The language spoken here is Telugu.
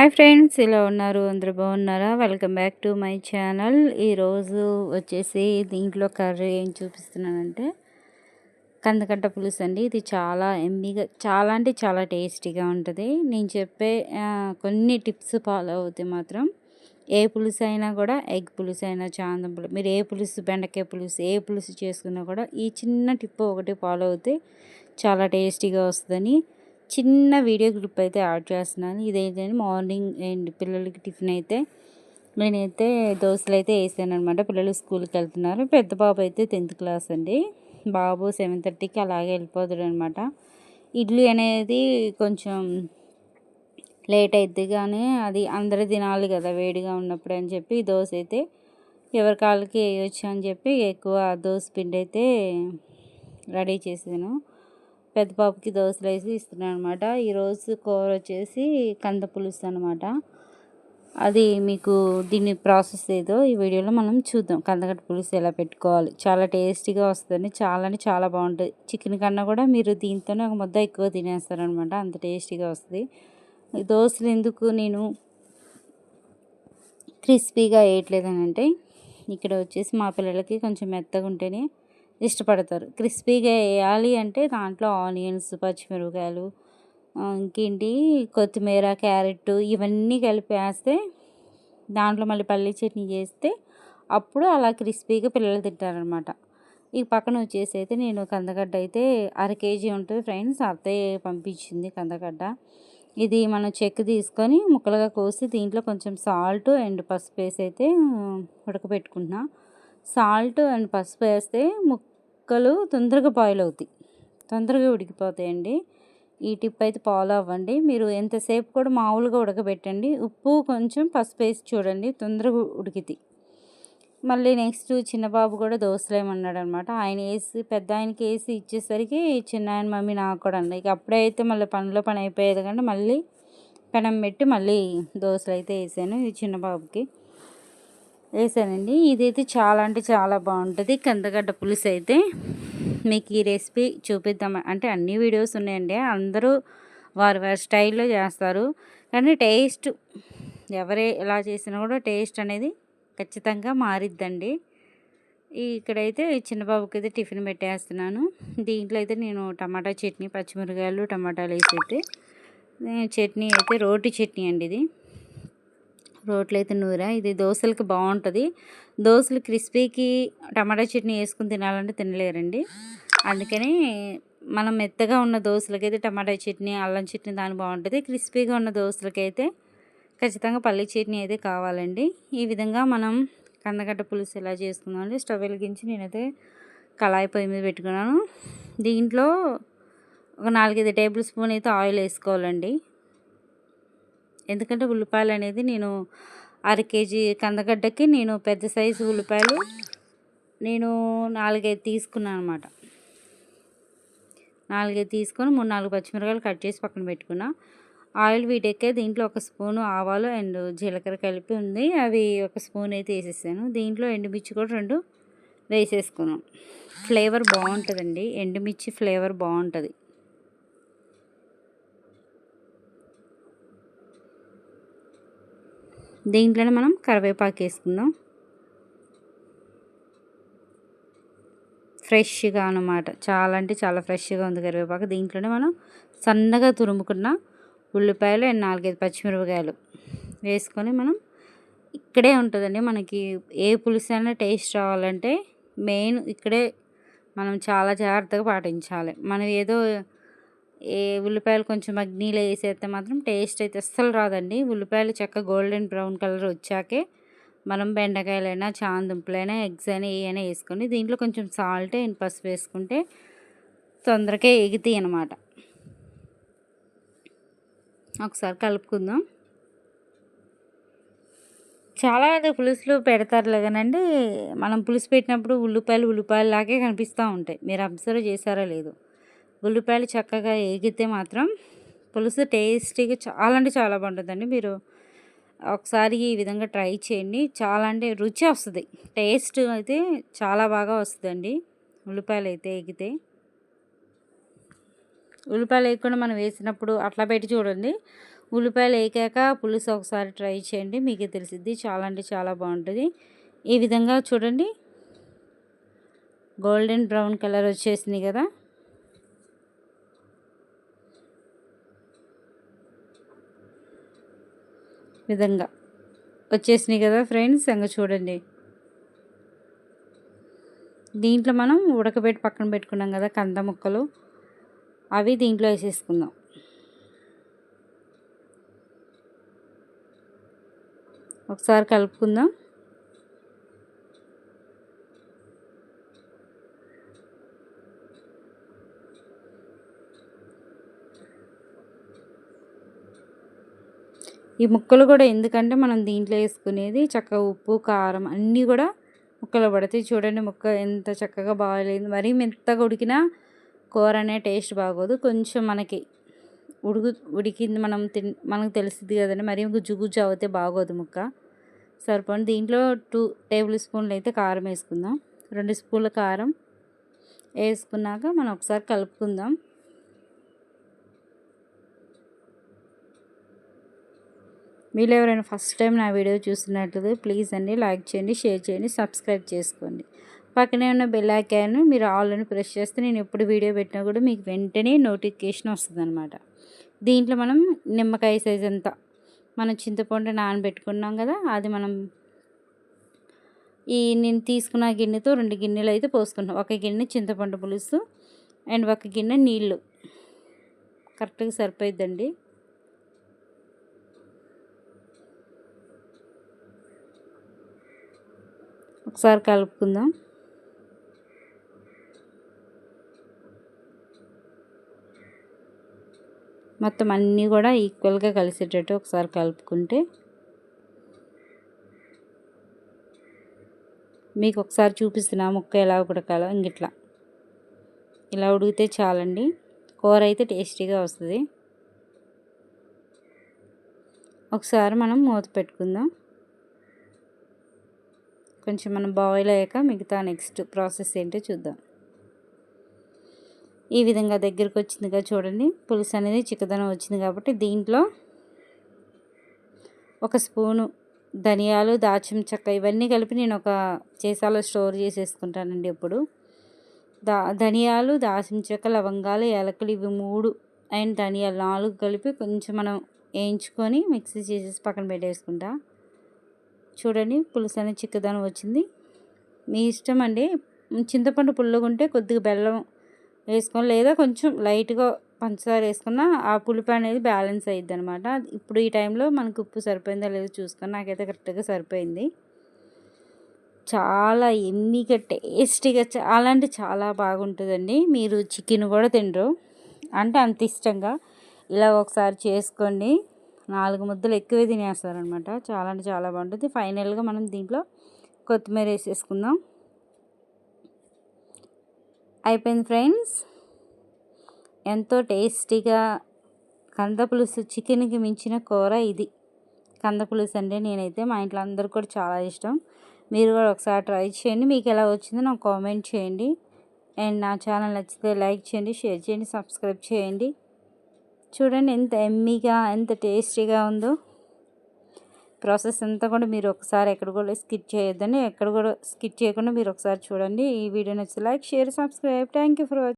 హాయ్ ఫ్రెండ్స్, ఇలా ఉన్నారు? అందరూ బాగున్నారా? Welcome back to my channel. ఈరోజు వచ్చేసి దీంట్లో కర్రీ ఏం చూపిస్తున్నానంటే కందగడ్డ పులుసు అండి. ఇది చాలా ఎమ్మీగా, చాలా అంటే చాలా టేస్టీగా ఉంటుంది. నేను చెప్పే కొన్ని టిప్స్ ఫాలో అవుతే మాత్రం ఏ పులుసు అయినా కూడా, ఎగ్ పులుసు అయినా, చాందం పులుసు, మీరు ఏ పులుసు, బెండకాయ పులుసు, ఏ పులుసు చేసుకున్నా కూడా ఈ చిన్న టిప్ ఒకటి ఫాలో అవుతే చాలా టేస్టీగా వస్తుందని చిన్న వీడియో క్లిప్ అయితే యాడ్ చేస్తున్నాను. ఇదైతే మార్నింగ్ అండ్ పిల్లలకి టిఫిన్ అయితే నేనైతే దోశలు అయితే వేసాను అనమాట. పిల్లలు స్కూల్కి వెళ్తున్నారు. పెద్ద బాబు అయితే 10th క్లాస్ అండి. బాబు 7:30కి అలాగే వెళ్ళిపోతాడు అనమాట. ఇడ్లీ అనేది కొంచెం లేట్ అవుతుంది, కానీ అది అందరూ తినాలి కదా వేడిగా ఉన్నప్పుడు అని చెప్పి దోశ అయితే ఎవరి కాళ్ళకి వేయొచ్చు అని చెప్పి ఎక్కువ దోశ పిండి అయితే రెడీ చేసాను. పెద్ద పాపకి దోశలు వేసి ఇస్తున్నాను అనమాట. ఈరోజు కూర వచ్చేసి కంద పులుసు అనమాట. అది మీకు దీని ప్రాసెస్ ఏదో ఈ వీడియోలో మనం చూద్దాం. కందగడ్డ పులుసు ఎలా పెట్టుకోవాలి, చాలా టేస్టీగా వస్తుంది. చాలా అంటే చాలా బాగుంటుంది. చికెన్ కన్నా కూడా మీరు దీంతోనే ఒక ముద్ద ఎక్కువ తినేస్తారనమాట, అంత టేస్టీగా వస్తుంది. దోశలు ఎందుకు నేను క్రిస్పీగా వేయట్లేదని అంటే, ఇక్కడ వచ్చేసి మా పిల్లలకి కొంచెం మెత్తగా ఉంటేనే ఇష్టపడతారు. క్రిస్పీగా వేయాలి అంటే దాంట్లో ఆనియన్స్, పచ్చిమిరపకాయలు, ఇంకేంటి కొత్తిమీర, క్యారెట్ ఇవన్నీ కలిపి వేస్తే, దాంట్లో మళ్ళీ పల్లీ చట్నీ చేస్తే అప్పుడు అలా క్రిస్పీగా పిల్లలు తింటారనమాట. ఈ పక్కన వచ్చేసి అయితే నేను కందగడ్డ అయితే 1/2 kg ఉంటుంది ఫ్రెండ్స్. అత్తయ్య పంపించింది కందగడ్డ. ఇది మనం చెక్కు తీసుకొని ముక్కలుగా కోసి దీంట్లో కొంచెం సాల్ట్ అండ్ పసుపు వేసి అయితే ఉడకబెట్టుకుంటున్నా. సాల్ట్ అండ్ పసుపు వేస్తే ముక్కలు తొందరగా బాయిల్ అవుతాయి, తొందరగా ఉడికిపోతాయండి. ఈ టిప్ అయితే ఫాలో అవ్వండి. మీరు ఎంతసేపు కూడా మామూలుగా ఉడకబెట్టండి, ఉప్పు కొంచెం పసుపు వేసి చూడండి, తొందరగా ఉడికితాయి. మళ్ళీ నెక్స్ట్ చిన్న బాబు కూడా దోశలు వేయమన్నాడు అనమాట. ఆయన వేసి పెద్ద ఆయనకి వేసి ఇచ్చేసరికి చిన్న ఆయన మమ్మీ నాకు కూడా అన్న. ఇక అప్పుడే అయితే మళ్ళీ పనిలో పని అయిపోయేది కానీ మళ్ళీ పెనం పెట్టి మళ్ళీ దోశలు అయితే వేసాను. ఇది చిన్న బాబుకి వేసానండి. ఇదైతే చాలా అంటే చాలా బాగుంటుంది కందగడ్డ పులుసు అయితే. మీకు ఈ రెసిపీ చూపిద్దాం అంటే అన్ని వీడియోస్ ఉన్నాయండి, అందరూ వారి వారి స్టైల్లో చేస్తారు, కానీ టేస్ట్ ఎవరే ఎలా చేసినా కూడా టేస్ట్ అనేది ఖచ్చితంగా మారిద్దండి. ఇక్కడైతే చిన్నబాబుకి అయితే టిఫిన్ పెట్టేస్తున్నాను. దీంట్లో అయితే నేను టమాటా చట్నీ, పచ్చిమిరకాయలు, టమాటాలు వేసి అయితే చట్నీ అయితే రోటి చట్నీ అండి. ఇది రోట్లో అయితే నూరా. ఇది దోశలకి బాగుంటుంది. దోశలు క్రిస్పీకి టమాటా చట్నీ వేసుకుని తినాలంటే తినలేరండి. అందుకని మనం మెత్తగా ఉన్న దోశలకైతే టమాటా చట్నీ, అల్లం చట్నీ దాని బాగుంటుంది. క్రిస్పీగా ఉన్న దోశలకైతే ఖచ్చితంగా పల్లీ చట్నీ అయితే కావాలండి. ఈ విధంగా మనం కందగడ్డ పులుసు ఎలా చేసుకుందాం అంటే, స్టవ్ వెలిగించి నేనైతే కళాయి పొయ్యి మీద పెట్టుకున్నాను. దీంట్లో ఒక 4-5 టేబుల్ స్పూన్ అయితే ఆయిల్ వేసుకోవాలండి. ఎందుకంటే ఉల్లిపాయలు అనేది నేను 1/2 kg కందగడ్డకి నేను పెద్ద సైజు ఉల్లిపాయలు నేను 4-5 తీసుకున్నాను అనమాట. 4-5 తీసుకొని 3-4 పచ్చిమిరకాయలు కట్ చేసి పక్కన పెట్టుకున్నా. ఆయిల్ వీటెక్కే దీంట్లో 1 స్పూను ఆవాలు అండ్ జీలకర్ర కలిపి ఉంది, అవి 1 స్పూన్ అయితే వేసేసాను. దీంట్లో ఎండుమిర్చి కూడా 2 వేసేసుకున్నాం. ఫ్లేవర్ బాగుంటుందండి, ఎండుమిర్చి ఫ్లేవర్ బాగుంటుంది. దీంట్లోనే మనం కరివేపాకు వేసుకుందాం, ఫ్రెష్గా అన్నమాట. చాలా అంటే చాలా ఫ్రెష్గా ఉంది కరివేపాకు. దీంట్లోనే మనం సన్నగా తురుముకున్న ఉల్లిపాయలు అండ్ 4-5 పచ్చిమిరపకాయలు వేసుకొని మనం ఇక్కడే ఉంటుందండి మనకి ఏ పులుసు అయినా టేస్ట్ రావాలంటే మెయిన్ ఇక్కడే మనం చాలా జాగ్రత్తగా పాటించాలి. మనం ఏదో ఉల్లిపాయలు కొంచెం అగ్నిలో వేసేస్తే మాత్రం టేస్ట్ అయితే అస్సలు రాదండి. ఉల్లిపాయలు చక్కగా గోల్డెన్ బ్రౌన్ కలర్ వచ్చాకే మనం బెండకాయలైనా, చాందుంపులైనా, ఎగ్స్ అయినా ఏమైనా వేసుకొని దీంట్లో కొంచెం సాల్ట్ అండ్ పసుపు వేసుకుంటే తొందరగా ఎగుతాయి అన్నమాట. ఒకసారి కలుపుకుందాం. చాలా పులుసులు పెడతారులే కానండి, మనం పులుసు పెట్టినప్పుడు ఉల్లిపాయలు లాగే కనిపిస్తూ ఉంటాయి. మీరు అబ్జర్వ్ చేశారో లేదో. ఉల్లిపాయలు చక్కగా ఏగితే మాత్రం పులుసు టేస్టీగా చాలా అంటే చాలా బాగుంటుందండి. మీరు ఒకసారి ఈ విధంగా ట్రై చేయండి. చాలా అంటే రుచి వస్తుంది, టేస్ట్ అయితే చాలా బాగా వస్తుందండి ఉల్లిపాయలు అయితే ఎగితే. ఉల్లిపాయలు వేయకుండా మనం వేసినప్పుడు అట్లా పెట్టి చూడండి, ఉల్లిపాయలు వేగాక పులుసు ఒకసారి ట్రై చేయండి, మీకే తెలిసిద్ది. చాలా అంటే చాలా బాగుంటుంది. ఈ విధంగా చూడండి, గోల్డెన్ బ్రౌన్ కలర్ వచ్చేసింది కదా. విధంగా వచ్చేసినాయి కదా ఫ్రెండ్స్. ఇంకా చూడండి, దీంట్లో మనం ఉడకబెట్టి పక్కన పెట్టుకున్నాం కదా కంద ముక్కలు, అవి దీంట్లో వేసేసుకుందాం. ఒకసారి కలుపుకుందాం. ఈ ముక్కలు కూడా ఎందుకంటే మనం దీంట్లో వేసుకునేది చక్కగా ఉప్పు కారం అన్నీ కూడా ముక్కలు పడతాయి. చూడండి ముక్క ఎంత చక్కగా బాగాలేదు. మరీ మెత్తగా ఉడికినా కూర అనే టేస్ట్ బాగోదు. కొంచెం మనకి ఉడికింది మనకు తెలిసింది కదండి. మరీ గుజ్జు గుజ్జు అవుతే బాగోదు ముక్క. సరిపోండి. దీంట్లో 2 టేబుల్ స్పూన్లు అయితే కారం వేసుకుందాం. 2 స్పూన్ల కారం వేసుకున్నాక మనం ఒకసారి కలుపుకుందాం. మీరు ఎవరైనా ఫస్ట్ టైం నా వీడియో చూస్తున్నట్లయితే ప్లీజ్ అండి లైక్ చేయండి, షేర్ చేయండి, సబ్స్క్రైబ్ చేసుకోండి. పక్కనే ఉన్న బెల్ ఐకాన్ మీరు ఆల్ అని ప్రెస్ చేస్తే నేను ఎప్పుడు వీడియో పెట్టినా కూడా మీకు వెంటనే నోటిఫికేషన్ వస్తుంది అనమాట. దీంట్లో మనం నిమ్మకాయ సైజ్ అంతా మనం చింతపండు నానబెట్టుకున్నాం కదా, అది మనం నేను తీసుకున్న గిన్నెతో 2 గిన్నెలు అయితే పోసుకున్నాం. ఒక గిన్నె చింతపండు పులుసు అండ్ ఒక గిన్నె నీళ్ళు కరెక్ట్గా సరిపోయిద్దండి. ఒకసారి కలుపుకుందాం. మొత్తం అన్నీ కూడా ఈక్వల్గా కలిసేటట్టు ఒకసారి కలుపుకుంటే మీకు ఒకసారి చూపిస్తున్నా ముక్క ఎలా ఉడకాలో. ఇంగిట్లా ఇలా ఉడికితే చాలండి, కూర అయితే టేస్టీగా వస్తుంది. ఒకసారి మనం మూత పెట్టుకుందాం. కొంచెం మనం బాయిల్ అయ్యాక మిగతా నెక్స్ట్ ప్రాసెస్ ఏంటో చూద్దాం. ఈ విధంగా దగ్గరికి వచ్చిందిగా చూడండి, పులుసు అనేది చిక్కదనం వచ్చింది కాబట్టి దీంట్లో 1 స్పూను ధనియాలు, దాల్చిన చెక్క ఇవన్నీ కలిపి నేను ఒక సీసాలో స్టోర్ చేసేసుకుంటానండి ఎప్పుడు. ధనియాలు, దాల్చిన చెక్క, లవంగాలు, యాలకులు ఇవి 3 అండ్ ధనియాలు 4 కలిపి కొంచెం మనం వేయించుకొని మిక్సీ చేసేసి పక్కన పెట్టేసుకుంటా. చూడండి పులుసు అనేది చిక్కదనం వచ్చింది. మీ ఇష్టం అండి. చింతపండు పుల్లగా ఉంటే కొద్దిగా బెల్లం వేసుకొని లేదా కొంచెం లైట్గా పంచదార వేసుకున్న ఆ పులుపు అనేది బ్యాలెన్స్ అయ్యిద్ది అనమాట. ఇప్పుడు ఈ టైంలో మనకు ఉప్పు సరిపోయిందో లేదో చూసుకొని నాకైతే కరెక్ట్గా సరిపోయింది. చాలా ఎమ్మీగా టేస్టీగా చాలా అంటే చాలా బాగుంటుందండి. మీరు చికెన్ కూడా తినరు అంటే అంత ఇష్టంగా ఇలా ఒకసారి చేసుకోండి. 4 ముద్దలు ఎక్కువే తినేస్తారనమాట. చాలా అంటే చాలా బాగుంటుంది. ఫైనల్గా మనం దీంట్లో కొత్తిమీర వేసేసుకుందాం. అయిపోయింది ఫ్రెండ్స్. ఎంతో టేస్టీగా కంద పులుసు, చికెన్కి మించిన కూర ఇది కంద పులుసు అంటే. నేనైతే మా ఇంట్లో అందరికీ కూడా చాలా ఇష్టం. మీరు కూడా ఒకసారి ట్రై చేయండి. మీకు ఎలా వచ్చిందో నాకు కామెంట్ చేయండి. అండ్ నా ఛానల్ నచ్చితే లైక్ చేయండి, షేర్ చేయండి, సబ్స్క్రైబ్ చేయండి. చూడండి ఎంత ఎమ్మీగా ఎంత టేస్టీగా ఉందో. ప్రాసెస్ అంతా కూడా మీరు ఒకసారి ఎక్కడ కూడా స్కిప్ చేయొద్దండి. ఎక్కడ కూడా స్కిప్ చేయకుండా మీరు ఒకసారి చూడండి. ఈ వీడియో నచ్చితే like, share, subscribe. Thank you for watching.